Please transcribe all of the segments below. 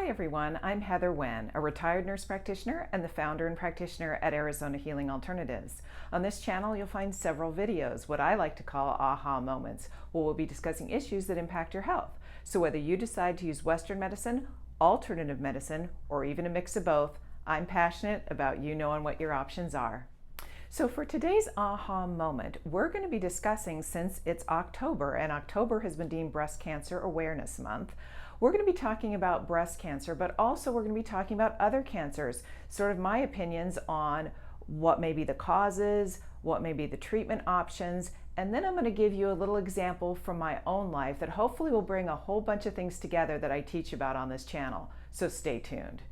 Hi everyone, I'm Heather Wen, a retired nurse practitioner and the founder and practitioner at Arizona Healing Alternatives. On this channel you'll find several videos, what I like to call aha moments, where we'll be discussing issues that impact your health. So whether you decide to use Western medicine, alternative medicine, or even a mix of both, I'm passionate about you knowing what your options are. So for today's aha moment, we're going to be discussing, since it's October, and October has been deemed Breast Cancer Awareness Month, we're going to be talking about breast cancer, but also we're going to be talking about other cancers, sort of my opinions on what may be the causes, what may be the treatment options, and then I'm going to give you a little example from my own life that hopefully will bring a whole bunch of things together that I teach about on this channel. So stay tuned.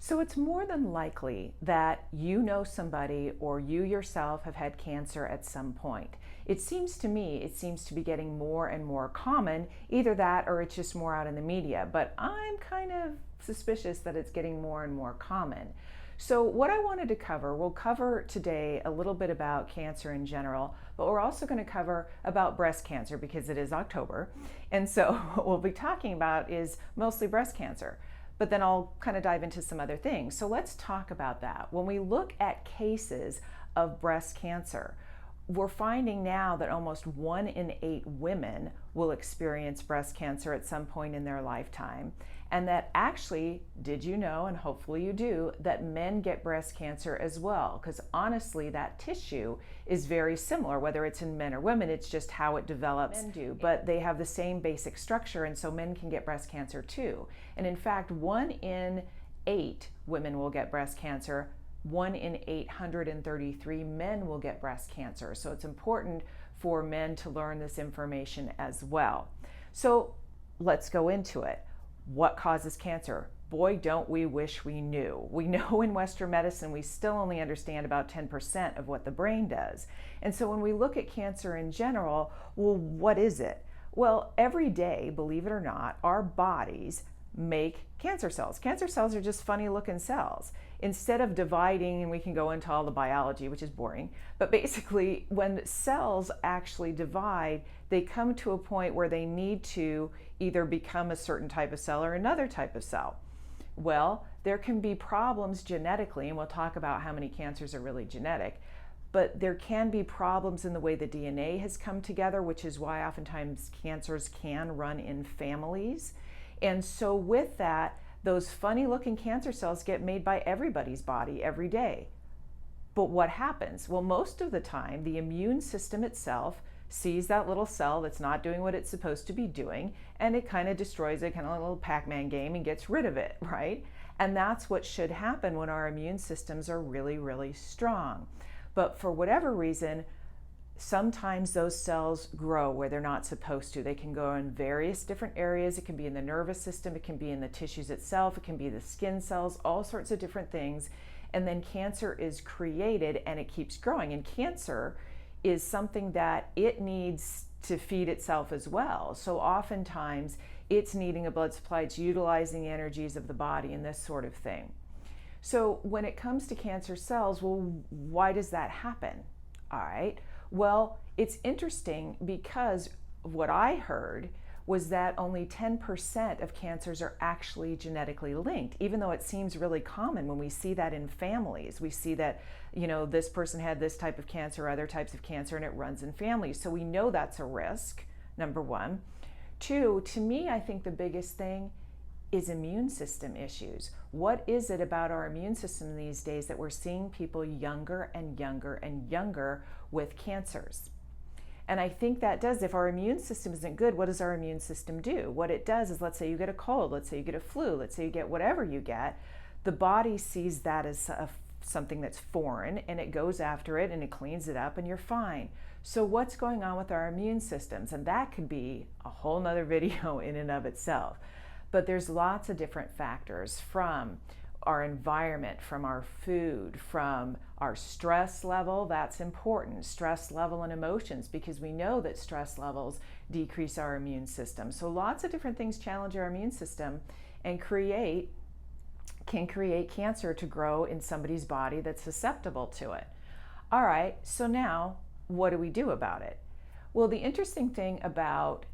So it's more than likely that you know somebody or you yourself have had cancer at some point. It seems to me, it seems to be getting more and more common, either that or it's just more out in the media, but I'm kind of suspicious that it's getting more and more common. So what I wanted to cover, we'll cover today a little bit about cancer in general, but we're also going to cover about breast cancer because it is October. And so what we'll be talking about is mostly breast cancer. But then I'll kind of dive into some other things. So let's talk about that. When we look at cases of breast cancer, we're finding now that almost 1 in 8 women will experience breast cancer at some point in their lifetime. And that actually, did you know, and hopefully you do, that men get breast cancer as well? Because honestly, that tissue is very similar, whether it's in men or women, it's just how it develops. Men do, but they have the same basic structure, and so men can get breast cancer too. And in fact, 1 in 8 women will get breast cancer. 1 in 833 men will get breast cancer. So it's important for men to learn this information as well. So let's go into it. What causes cancer? Boy, don't we wish we knew. We know in Western medicine we still only understand about 10% of what the brain does. And so when we look at cancer in general, well, what is it? Well, every day, believe it or not, our bodies make cancer cells. Cancer cells are just funny looking cells. Instead of dividing, and we can go into all the biology, which is boring, but basically when cells actually divide, they come to a point where they need to either become a certain type of cell or another type of cell. Well, there can be problems genetically, and we'll talk about how many cancers are really genetic, but there can be problems in the way the DNA has come together, which is why oftentimes cancers can run in families. And so with that, those funny looking cancer cells get made by everybody's body every day. But what happens? Well, most of the time, the immune system itself sees that little cell that's not doing what it's supposed to be doing, and it kind of destroys it, kind of like a little Pac-Man game, and gets rid of it, right? And that's what should happen when our immune systems are really, really strong. But for whatever reason, sometimes those cells grow where they're not supposed to. They can go in various different areas. It can be in the nervous system, it can be in the tissues itself, it can be the skin cells, all sorts of different things. And then cancer is created and it keeps growing. And cancer is something that it needs to feed itself as well. So oftentimes it's needing a blood supply, it's utilizing the energies of the body and this sort of thing. So when it comes to cancer cells, well, why does that happen? All right. Well, it's interesting because what I heard was that only 10% of cancers are actually genetically linked, even though it seems really common when we see that in families. We see that, you know, this person had this type of cancer, other types of cancer, and it runs in families. So we know that's a risk, number one. Two, to me, I think the biggest thing is immune system issues. What is it about our immune system these days that we're seeing people younger and younger and younger with cancers? And I think that does, if our immune system isn't good, what does our immune system do? What it does is, let's say you get a cold, let's say you get a flu, let's say you get whatever you get, the body sees that as something that's foreign and it goes after it and it cleans it up and you're fine. So what's going on with our immune systems? And that could be a whole nother video in and of itself. But there's lots of different factors, from our environment, from our food, from our stress level. That's important, stress level and emotions, because we know that stress levels decrease our immune system. So lots of different things challenge our immune system and create can create cancer to grow in somebody's body that's susceptible to it. All right, so now what do we do about it? Well, the interesting thing about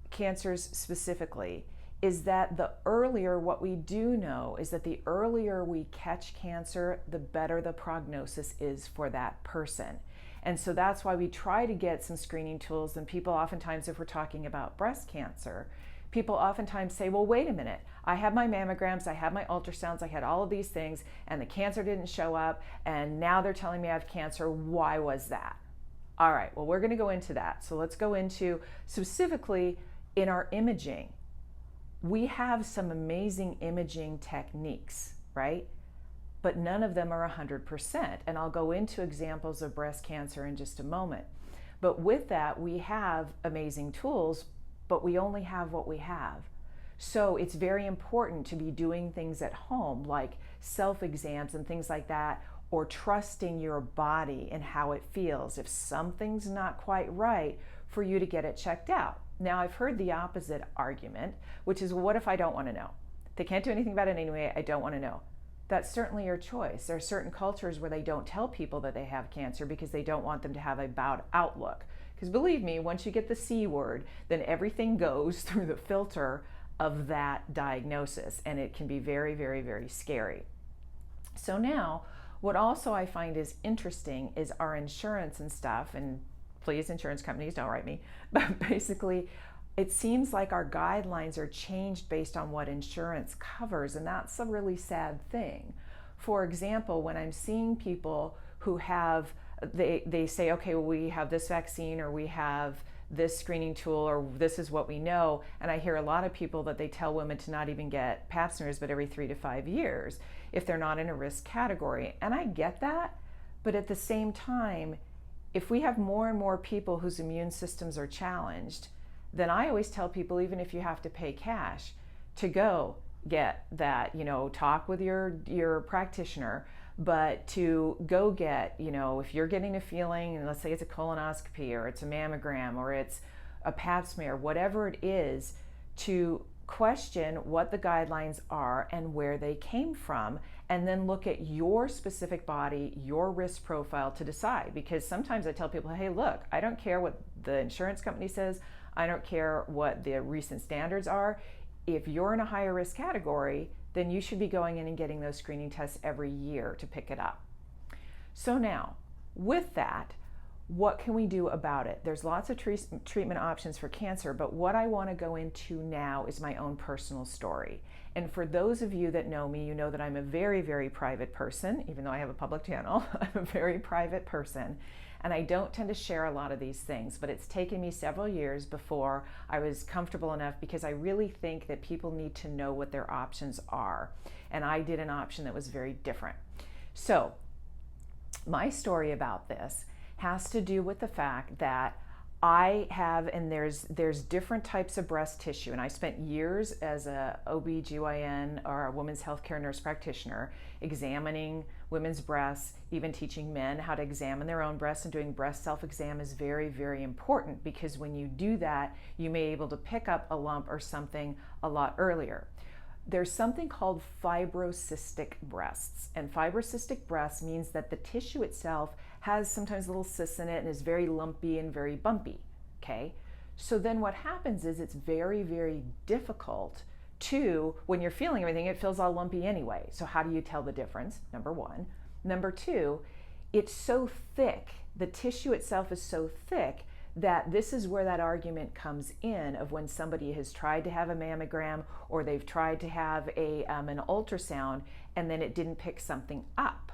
cancers specifically is that what we do know is that the earlier we catch cancer, the better the prognosis is for that person. And so that's why we try to get some screening tools. And people oftentimes, if we're talking about breast cancer, people oftentimes say, well, wait a minute, I have my mammograms, I have my ultrasounds, I had all of these things, and the cancer didn't show up, and now they're telling me I have cancer. Why was that? All right, well, we're going to go into that. So let's go into specifically in our imaging. We have some amazing imaging techniques, right? But none of them are 100%. And I'll go into examples of breast cancer in just a moment. But with that, we have amazing tools, but we only have what we have. So it's very important to be doing things at home, like self-exams and things like that, or trusting your body and how it feels. If something's not quite right, for you to get it checked out. Now, I've heard the opposite argument, which is, well, what if I don't want to know? They can't do anything about it anyway, I don't want to know. That's certainly your choice. There are certain cultures where they don't tell people that they have cancer because they don't want them to have a bad outlook. Because believe me, once you get the C word, then everything goes through the filter of that diagnosis, and it can be very, very, very scary. So now, what also I find is interesting is our insurance and stuff, and please, insurance companies, don't write me, but basically, it seems like our guidelines are changed based on what insurance covers, and that's a really sad thing. For example, when I'm seeing people who have, they say, okay, well, we have this vaccine, or we have this screening tool, or this is what we know, and I hear a lot of people that they tell women to not even get pap smears, but every 3 to 5 years if they're not in a risk category. And I get that, but at the same time, if we have more and more people whose immune systems are challenged, then I always tell people, even if you have to pay cash, to go get that, talk with your practitioner, but to go get, if you're getting a feeling, and let's say it's a colonoscopy, or it's a mammogram, or it's a pap smear, whatever it is, to question what the guidelines are and where they came from, and then look at your specific body, your risk profile to decide. Because sometimes I tell people, hey, look, I don't care what the insurance company says, I don't care what the recent standards are. If you're in a higher risk category, then you should be going in and getting those screening tests every year to pick it up. So now, with that, what can we do about it? There's lots of treatment options for cancer, but what I want to go into now is my own personal story. And for those of you that know me, you know that I'm a very, very private person. Even though I have a public channel, I'm a very private person. And I don't tend to share a lot of these things, but it's taken me several years before I was comfortable enough, because I really think that people need to know what their options are. And I did an option that was very different. So my story about this has to do with the fact that I have, and there's different types of breast tissue, and I spent years as a OB/GYN, or a women's healthcare nurse practitioner, examining women's breasts, even teaching men how to examine their own breasts, and doing breast self-exam is very, very important, because when you do that, you may be able to pick up a lump or something a lot earlier. There's something called fibrocystic breasts, and fibrocystic breasts means that the tissue itself has sometimes little cysts in it and is very lumpy and very bumpy, okay? So then what happens is it's very, very difficult to, when you're feeling everything, it feels all lumpy anyway. So how do you tell the difference? Number one. Number two, it's so thick, the tissue itself is so thick, that this is where that argument comes in of when somebody has tried to have a mammogram, or they've tried to have an ultrasound, and then it didn't pick something up.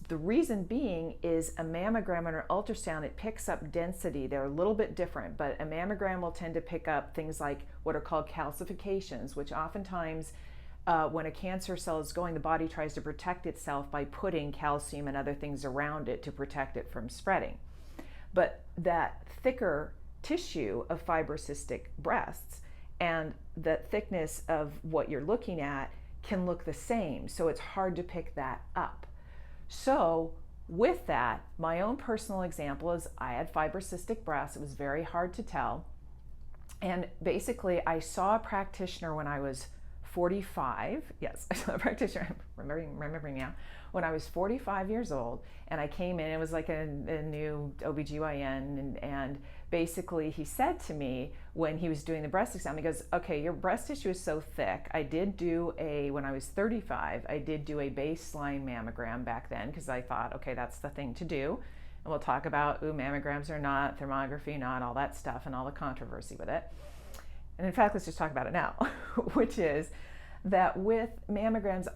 The reason being is a mammogram and an ultrasound, it picks up density. They're a little bit different, but a mammogram will tend to pick up things like what are called calcifications, which oftentimes when a cancer cell is going, the body tries to protect itself by putting calcium and other things around it to protect it from spreading. But that thicker tissue of fibrocystic breasts and the thickness of what you're looking at can look the same, so it's hard to pick that up. So with that, my own personal example is I had fibrocystic breasts. It was very hard to tell. And basically, I saw a practitioner when I was 45, yes, a practitioner, I'm remembering now, when I was 45 years old, and I came in, it was like a new OBGYN, and basically he said to me when he was doing the breast exam, he goes, okay, your breast tissue is so thick. When I was 35, I did do a baseline mammogram back then, because I thought, okay, that's the thing to do. And we'll talk about, mammograms or not, thermography, not, all that stuff, and all the controversy with it. And in fact, let's just talk about it now, which is that with mammograms,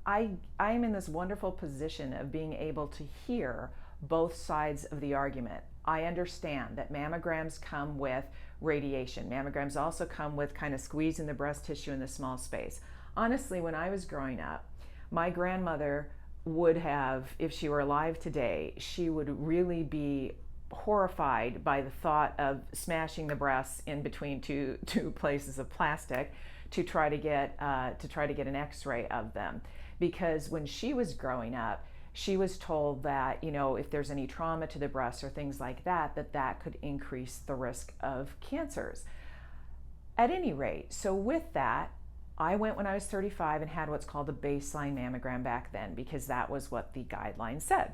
I am in this wonderful position of being able to hear both sides of the argument. I understand that mammograms come with radiation. Mammograms also come with kind of squeezing the breast tissue in the small space. Honestly, when I was growing up, my grandmother would have, if she were alive today, she would really be horrified by the thought of smashing the breasts in between two places of plastic to try to get an X-ray of them, because when she was growing up, she was told that, if there's any trauma to the breast or things like that, that could increase the risk of cancers. At any rate, so with that, I went when I was 35 and had what's called a baseline mammogram back then, because that was what the guidelines said.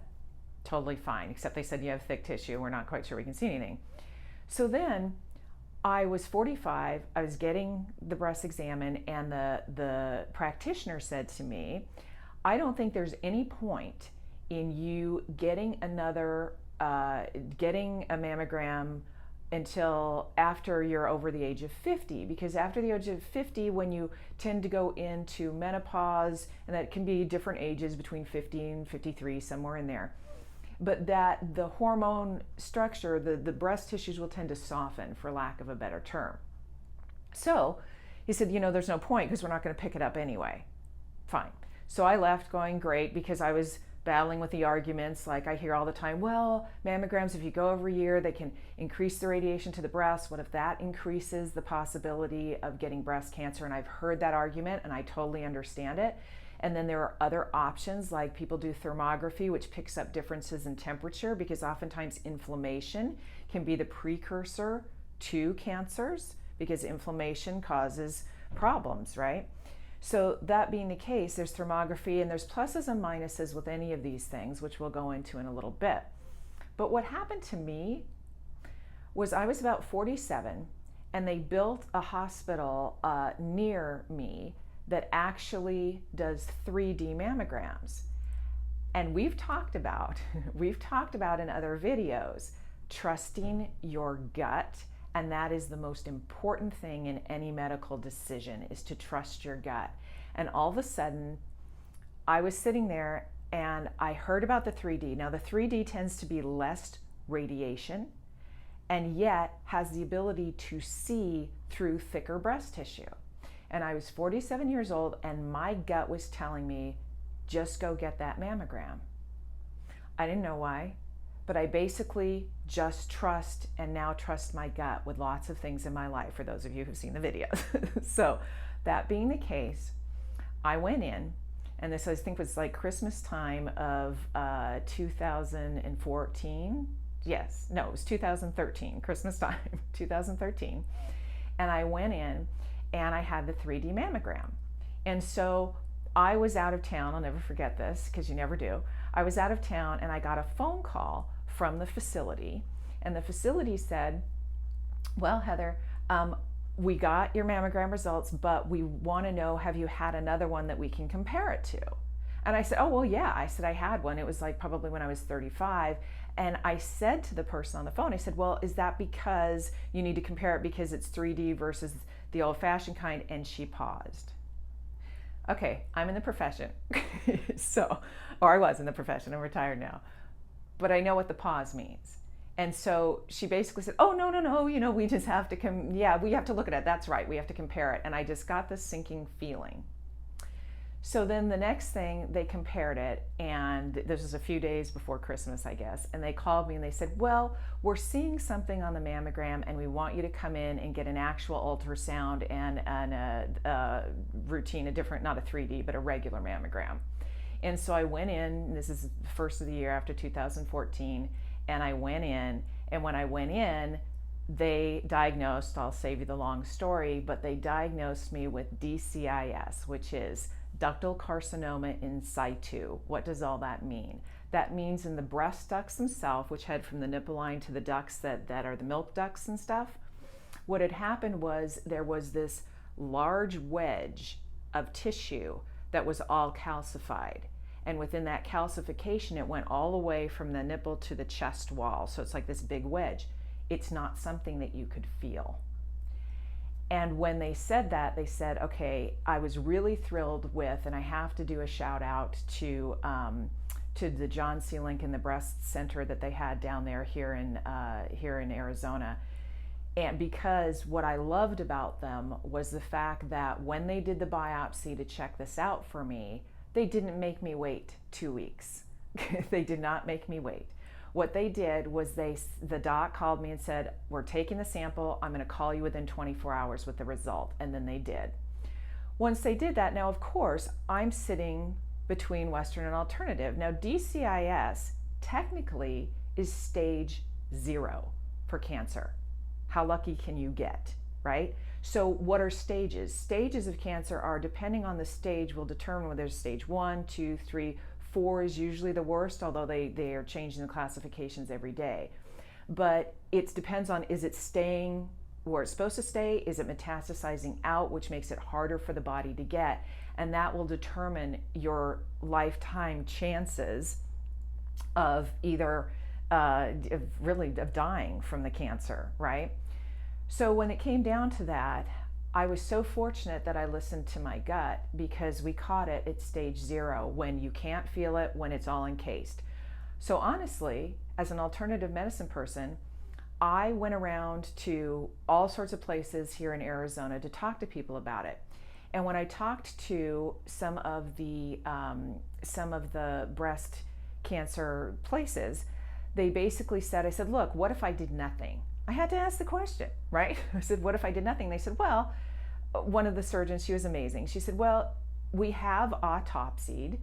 Totally fine, except they said you have thick tissue, we're not quite sure we can see anything. So then I was 45, I was getting the breast examined, and the practitioner said to me, I don't think there's any point in you getting a mammogram until after you're over the age of 50, because after the age of 50, when you tend to go into menopause, and that can be different ages between 50 and 53, somewhere in there, but that the hormone structure, the breast tissues will tend to soften, for lack of a better term. So he said, there's no point, because we're not going to pick it up anyway. Fine. So I left going great, because I was battling with the arguments like I hear all the time, well, mammograms, if you go over a year, they can increase the radiation to the breast. What if that increases the possibility of getting breast cancer? And I've heard that argument, and I totally understand it. And then there are other options, like people do thermography, which picks up differences in temperature, because oftentimes inflammation can be the precursor to cancers, because inflammation causes problems, right? So that being the case, there's thermography, and there's pluses and minuses with any of these things, which we'll go into in a little bit. But what happened to me was I was about 47, and they built a hospital near me that actually does 3D mammograms. And we've talked about in other videos, trusting your gut, and that is the most important thing in any medical decision, is to trust your gut. And all of a sudden, I was sitting there and I heard about the 3D. Now the 3D tends to be less radiation, and yet has the ability to see through thicker breast tissue. And I was 47 years old, and my gut was telling me, just go get that mammogram. I didn't know why, but I basically just trust my gut with lots of things in my life, for those of you who've seen the videos. So that being the case, I went in, and this I think was like Christmas time of 2014. Yes, no, it was 2013, Christmas time, 2013. And I went in, and I had the 3D mammogram. And so I was out of town, I'll never forget this, because you never do. I was out of town, and I got a phone call from the facility, and the facility said, well, Heather, we got your mammogram results, but we want to know, have you had another one that we can compare it to? And I said, oh, well, yeah. I said I had one. It was like probably when I was 35. And I said to the person on the phone, I said, well, is that because you need to compare it because it's 3D versus the old-fashioned kind? And she paused. Okay, I'm in the profession. Or I was in the profession, I'm retired now. But I know what the pause means. And so she basically said, oh, no, we just have to we have to look at it. That's right, we have to compare it. And I just got this sinking feeling. So then the next thing, they compared it, and this was a few days before Christmas, I guess, and they called me and they said, well, we're seeing something on the mammogram, and we want you to come in and get an actual ultrasound and a routine, a different, not a 3D, but a regular mammogram. And so I went in, this is the first of the year after 2014, and I went in, and when I went in, they diagnosed, I'll save you the long story, but they diagnosed me with DCIS, which is ductal carcinoma in situ. What does all that mean? That means in the breast ducts themselves, which head from the nipple line to the ducts that are the milk ducts and stuff, what had happened was there was this large wedge of tissue that was all calcified. And within that calcification, it went all the way from the nipple to the chest wall. So it's like this big wedge. It's not something that you could feel. And when they said that, they said, okay, I was really thrilled with, and I have to do a shout out to the John C. Lincoln, the breast center that they had down there here in Arizona. And because what I loved about them was the fact that when they did the biopsy to check this out for me, they didn't make me wait 2 weeks. They did not make me wait. What they did was the doc called me and said, we're taking the sample. I'm going to call you within 24 hours with the result. And then they did. Once they did that, now of course, I'm sitting between Western and Alternative. Now DCIS technically is stage 0 for cancer. How lucky can you get, right? So what are stages? Stages of cancer are, depending on the stage, will determine whether there's stage 1, 2, 3, 4 is usually the worst, although they are changing the classifications every day. But it depends on, is it staying where it's supposed to stay? Is it metastasizing out, which makes it harder for the body to get? And that will determine your lifetime chances of either of dying from the cancer, right? So when it came down to that, I was so fortunate that I listened to my gut, because we caught it at stage 0, when you can't feel it, when it's all encased. So honestly, as an alternative medicine person, I went around to all sorts of places here in Arizona to talk to people about it. And when I talked to some of the breast cancer places, they basically said, I said, look, what if I did nothing? I had to ask the question, right? I said, what if I did nothing? They said, well, one of the surgeons, she was amazing. She said, well, we have autopsied,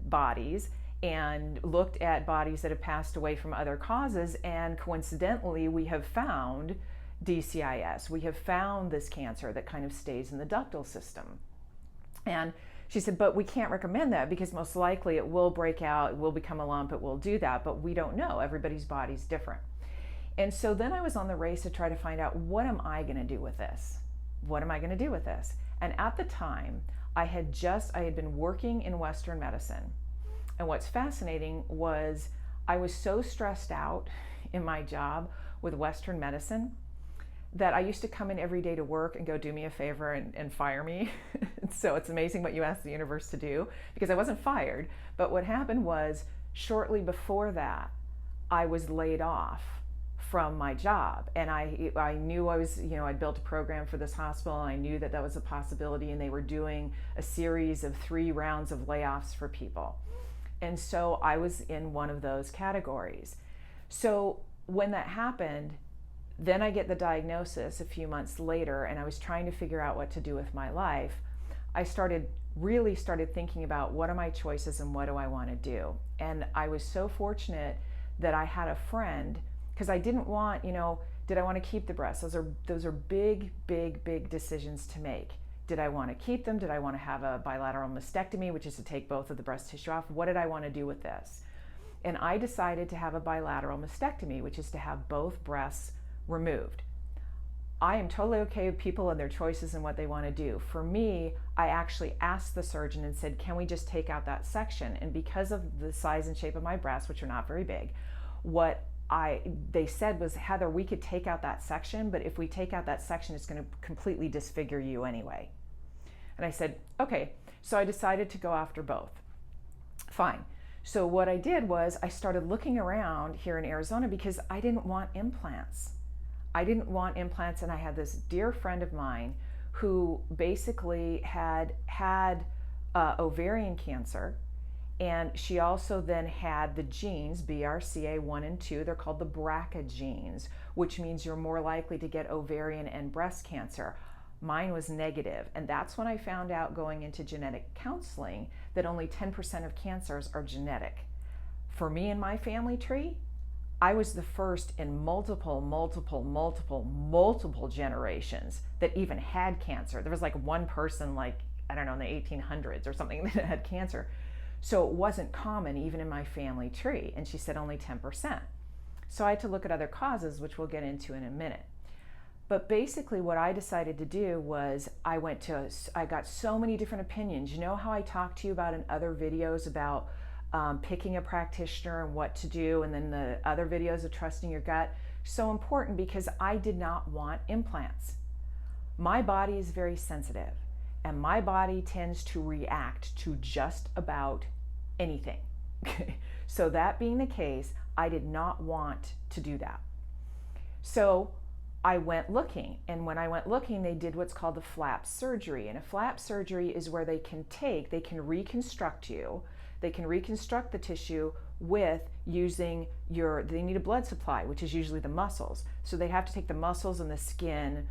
bodies, and looked at bodies that have passed away from other causes. And coincidentally, we have found DCIS. We have found this cancer that kind of stays in the ductal system. And she said, but we can't recommend that, because most likely it will break out, it will become a lump, it will do that, but we don't know. Everybody's body's different. And so then I was on the race to try to find out, what am I going to do with this? What am I going to do with this? And at the time, I had been working in Western medicine. And what's fascinating was I was so stressed out in my job with Western medicine that I used to come in every day to work and go, do me a favor and fire me. So it's amazing what you ask the universe to do, because I wasn't fired. But what happened was, shortly before that, I was laid off from my job. And I knew I was, I'd built a program for this hospital, and I knew that was a possibility, and they were doing a series of 3 rounds of layoffs for people. And so I was in one of those categories. So when that happened, then I get the diagnosis a few months later, and I was trying to figure out what to do with my life. I really started thinking about, what are my choices and what do I want to do? And I was so fortunate that I had a friend, because I didn't want, did I want to keep the breasts? Those are big, big, big decisions to make. Did I want to keep them? Did I want to have a bilateral mastectomy, which is to take both of the breast tissue off? What did I want to do with this? And I decided to have a bilateral mastectomy, which is to have both breasts removed. I am totally okay with people and their choices and what they want to do. For me, I actually asked the surgeon and said, can we just take out that section? And because of the size and shape of my breasts, which are not very big, they said was, Heather, we could take out that section, but if we take out that section, it's going to completely disfigure you anyway. And I said, okay. So I decided to go after both. Fine. So what I did was I started looking around here in Arizona, because I didn't want implants. And I had this dear friend of mine who basically had ovarian cancer, and she also then had the genes BRCA1 and 2. They're called the BRCA genes, which means you're more likely to get ovarian and breast cancer. Mine was negative, and that's when I found out, going into genetic counseling, that only 10% of cancers are genetic. For me and my family tree, I was the first in multiple generations that even had cancer. There was like one person, like, I don't know, in the 1800s or something that had cancer. So it wasn't common even in my family tree. And she said only 10%. So I had to look at other causes, which we'll get into in a minute. But basically what I decided to do was I got so many different opinions. You know how I talked to you about in other videos about picking a practitioner and what to do, and then the other videos of trusting your gut? So important, because I did not want implants. My body is very sensitive, and my body tends to react to just about anything. So that being the case, I did not want to do that. So I went looking, and when I went looking, they did what's called a flap surgery. And a flap surgery is where they can reconstruct you. They can reconstruct the tissue with using they need a blood supply, which is usually the muscles. So they have to take the muscles and the skin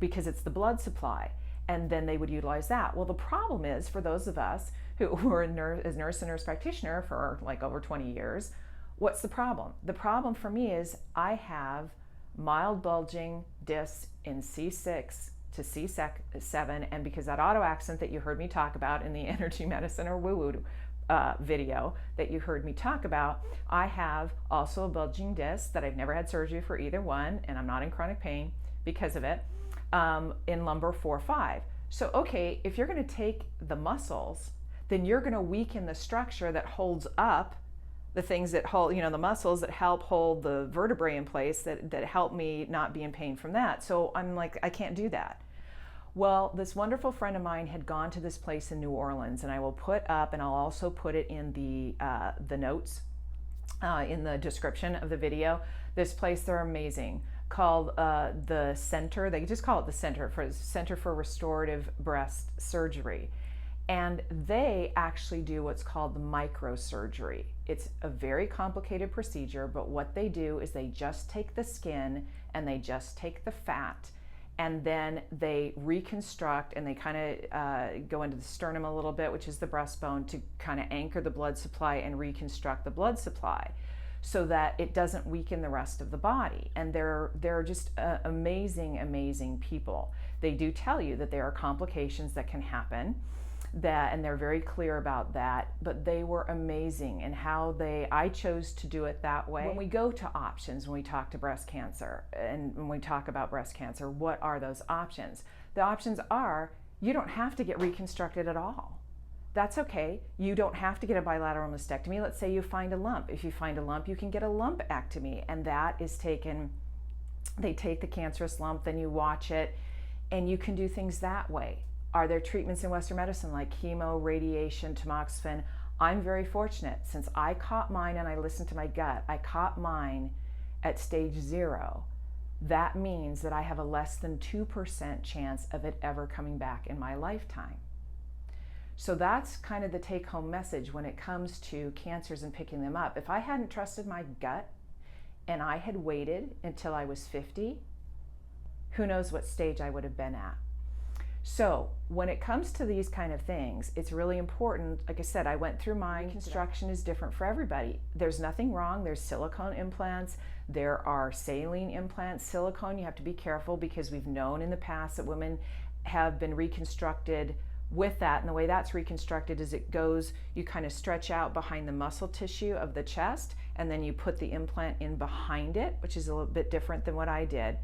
because it's the blood supply, and then they would utilize that. Well, the problem is, for those of us who were as nurse and nurse practitioner for like over 20 years, what's the problem? The problem for me is I have mild bulging discs in C6 to C7, and because that auto accent that you heard me talk about in the energy medicine or woo-woo video that you heard me talk about, I have also a bulging disc that I've never had surgery for either one, and I'm not in chronic pain because of it, in lumbar 4-5. So okay, if you're going to take the muscles, then you're going to weaken the structure that holds up the things that hold, the muscles that help hold the vertebrae in place, that help me not be in pain from that. So I'm like, I can't do that. Well, this wonderful friend of mine had gone to this place in New Orleans, and I will put up, and I'll also put it in the notes, in the description of the video. This place, they're amazing, called the Center. They just call it the Center for Restorative Breast Surgery. And they actually do what's called the microsurgery. It's a very complicated procedure, but what they do is they just take the skin and they just take the fat, and then they reconstruct, and they kind of go into the sternum a little bit, which is the breastbone, to kind of anchor the blood supply and reconstruct the blood supply so that it doesn't weaken the rest of the body. And they're just amazing people. They do tell you that there are complications that can happen, and they're very clear about that, but they were amazing in how I chose to do it that way. When we go to options, when we talk to breast cancer, and when we talk about breast cancer, what are those options? The options are, you don't have to get reconstructed at all. That's okay. You don't have to get a bilateral mastectomy. Let's say you find a lump. If you find a lump, you can get a lumpectomy, and that is they take the cancerous lump, then you watch it, and you can do things that way. Are there treatments in Western medicine like chemo, radiation, tamoxifen? I'm very fortunate. Since I caught mine and I listened to my gut, I caught mine at stage 0. That means that I have a less than 2% chance of it ever coming back in my lifetime. So that's kind of the take-home message when it comes to cancers and picking them up. If I hadn't trusted my gut and I had waited until I was 50, who knows what stage I would have been at. So when it comes to these kind of things, it's really important. Like I said, I went through mine. Reconstruction is different for everybody. There's nothing wrong. There's silicone implants. There are saline implants. Silicone, you have to be careful, because we've known in the past that women have been reconstructed with that. And the way that's reconstructed is you kind of stretch out behind the muscle tissue of the chest, and then you put the implant in behind it, which is a little bit different than what I did.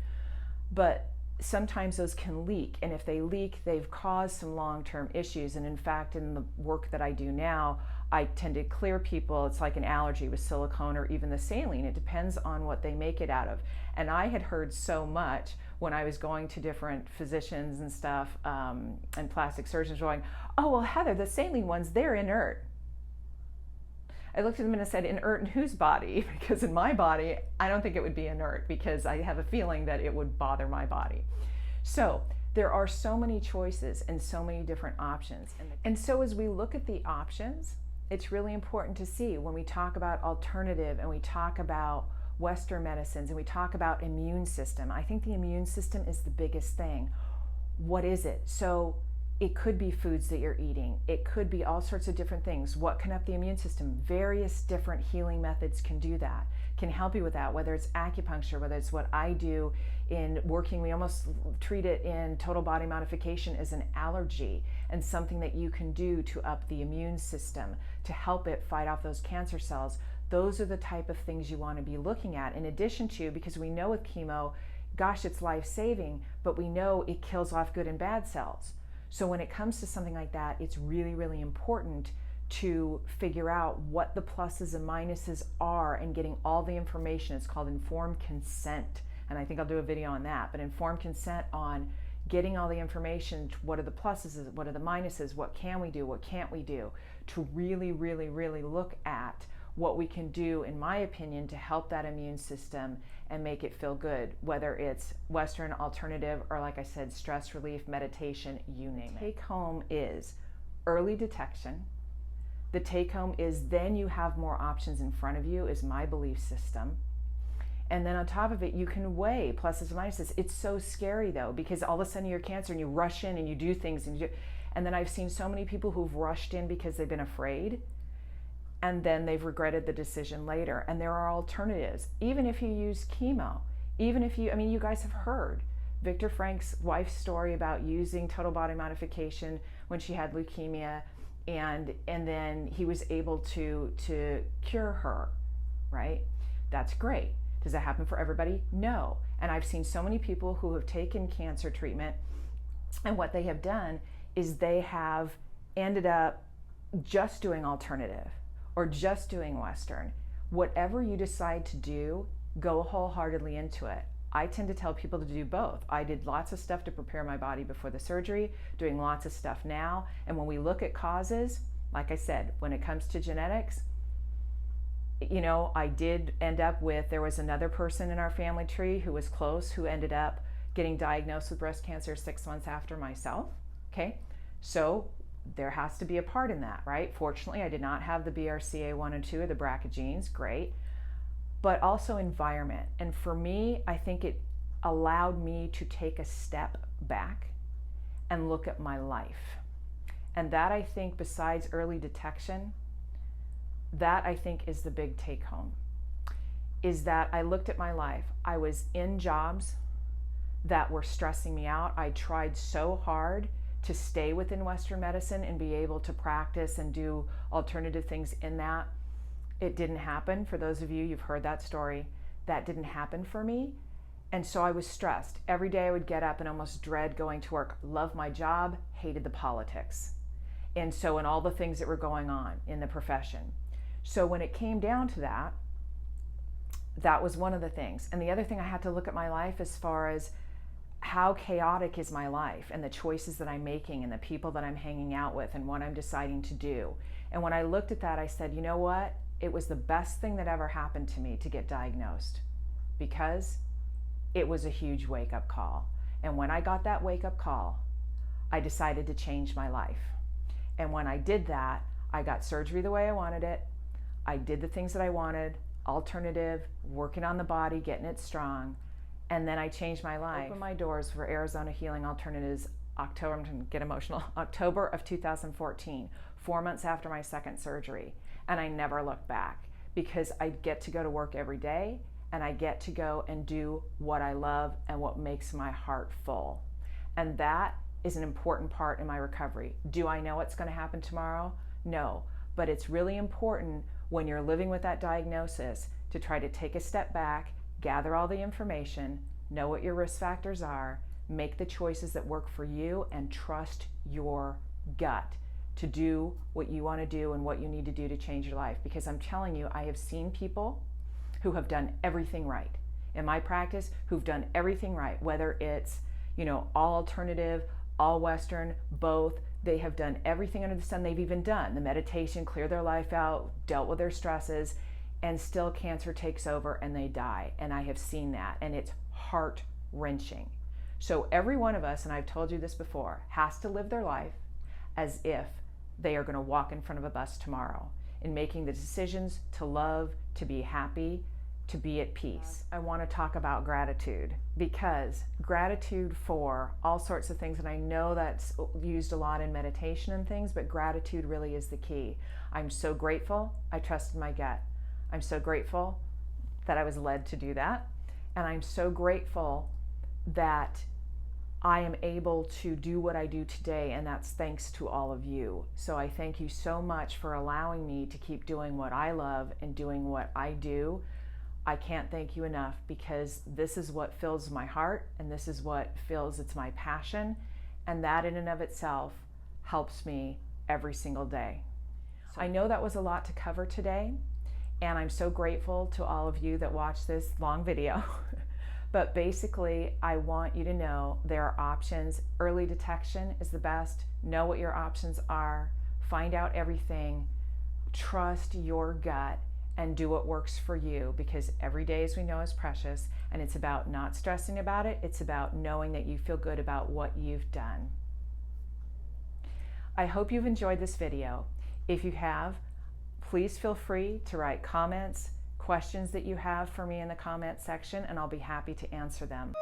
But sometimes those can leak, and if they leak, they've caused some long-term issues. And in fact, in the work that I do now, I tend to clear people. It's like an allergy with silicone or even the saline. It depends on what they make it out of. And I had heard so much when I was going to different physicians and stuff, and plastic surgeons going, oh, well, Heather, the saline ones, they're inert. I looked at them and I said, inert in whose body? Because in my body, I don't think it would be inert, because I have a feeling that it would bother my body. So there are so many choices and so many different options. And so as we look at the options, it's really important to see, when we talk about alternative and we talk about Western medicines and we talk about immune system, I think the immune system is the biggest thing. What is it? So it could be foods that you're eating. It could be all sorts of different things. What can up the immune system? Various different healing methods can do that, can help you with that, whether it's acupuncture, whether it's what I do in working. We almost treat it in Total Body Modification as an allergy and something that you can do to up the immune system to help it fight off those cancer cells. Those are the type of things you want to be looking at, in addition to, because we know with chemo, gosh, it's life-saving, but we know it kills off good and bad cells. So when it comes to something like that, it's really, really important to figure out what the pluses and minuses are and getting all the information. It's called informed consent. And I think I'll do a video on that, but informed consent on getting all the information. What are the pluses? What are the minuses? What can we do? What can't we do? To really, really, really look at what we can do, in my opinion, to help that immune system and make it feel good, whether it's Western, alternative, or like I said, stress relief, meditation, you name it. Take home is early detection. The take home is then you have more options in front of you, is my belief system. And then on top of it, you can weigh pluses and minuses. It's so scary though, because all of a sudden you're cancer and you rush in and you do things and then I've seen so many people who've rushed in because they've been afraid, and then they've regretted the decision later. And there are alternatives. Even if you use chemo, even if you, I mean, you guys have heard Viktor Frank's wife's story about using Total Body Modification when she had leukemia, and then he was able to cure her, right? That's great. Does that happen for everybody? No. And I've seen so many people who have taken cancer treatment, and what they have done is they have ended up just doing alternative or just doing Western. Whatever you decide to do, go wholeheartedly into it. I tend to tell people to do both. I did lots of stuff to prepare my body before the surgery, doing lots of stuff now. And when we look at causes, like I said, when it comes to genetics, you know, I did end up with, there was another person in our family tree who was close, who ended up getting diagnosed with breast cancer 6 months after myself, okay? So there has to be a part in that, right? Fortunately, I did not have the BRCA1 and 2 or the BRCA genes, great. But also environment. And for me, I think it allowed me to take a step back and look at my life. And that, I think, besides early detection, that I think is the big take home, is that I looked at my life. I was in jobs that were stressing me out. I tried so hard to stay within Western medicine and be able to practice and do alternative things in that. It didn't happen. For those of you, you've heard that story. That didn't happen for me. And so I was stressed. Every day I would get up and almost dread going to work. Loved my job, hated the politics. And all the things that were going on in the profession. So when it came down to that, that was one of the things. And the other thing, I had to look at my life as far as how chaotic is my life and the choices that I'm making and the people that I'm hanging out with and what I'm deciding to do. And when I looked at that, I said, you know what? It was the best thing that ever happened to me to get diagnosed, because it was a huge wake-up call. And when I got that wake-up call, I decided to change my life. And when I did that, I got surgery the way I wanted it. I did the things that I wanted, alternative, working on the body, getting it strong. And then I changed my life. Opened my doors for Arizona Healing Alternatives October, I'm going to get emotional, October of 2014, 4 months after my second surgery. And I never looked back, because I get to go to work every day and I get to go and do what I love and what makes my heart full. And that is an important part in my recovery. Do I know what's going to happen tomorrow? No, but it's really important when you're living with that diagnosis to try to take a step back, gather all the information, know what your risk factors are, make the choices that work for you, and trust your gut to do what you want to do and what you need to do to change your life. Because I'm telling you, I have seen people who have done everything right in my practice, who've done everything right, whether it's, you know, all alternative, all Western, both. They have done everything under the sun. They've even done the meditation, cleared their life out, dealt with their stresses, and still cancer takes over and they die. And I have seen that, and it's heart-wrenching. So every one of us, and I've told you this before, has to live their life as if they are going to walk in front of a bus tomorrow, in making the decisions to love, to be happy, to be at peace. I want to talk about gratitude, because gratitude for all sorts of things, and I know that's used a lot in meditation and things, but gratitude really is the key. I'm so grateful I trusted my gut. I'm so grateful that I was led to do that. And I'm so grateful that I am able to do what I do today, and that's thanks to all of you. So I thank you so much for allowing me to keep doing what I love and doing what I do. I can't thank you enough, because this is what fills my heart, and this is what fills, it's my passion, and that in and of itself helps me every single day. I know that was a lot to cover today, and I'm so grateful to all of you that watched this long video. But basically, I want you to know there are options. Early detection is the best. Know what your options are. Find out everything. Trust your gut and do what works for you, because every day, as we know, is precious, and it's about not stressing about it. It's about knowing that you feel good about what you've done. I hope you've enjoyed this video. If you have, please feel free to write comments, questions that you have for me in the comment section, and I'll be happy to answer them.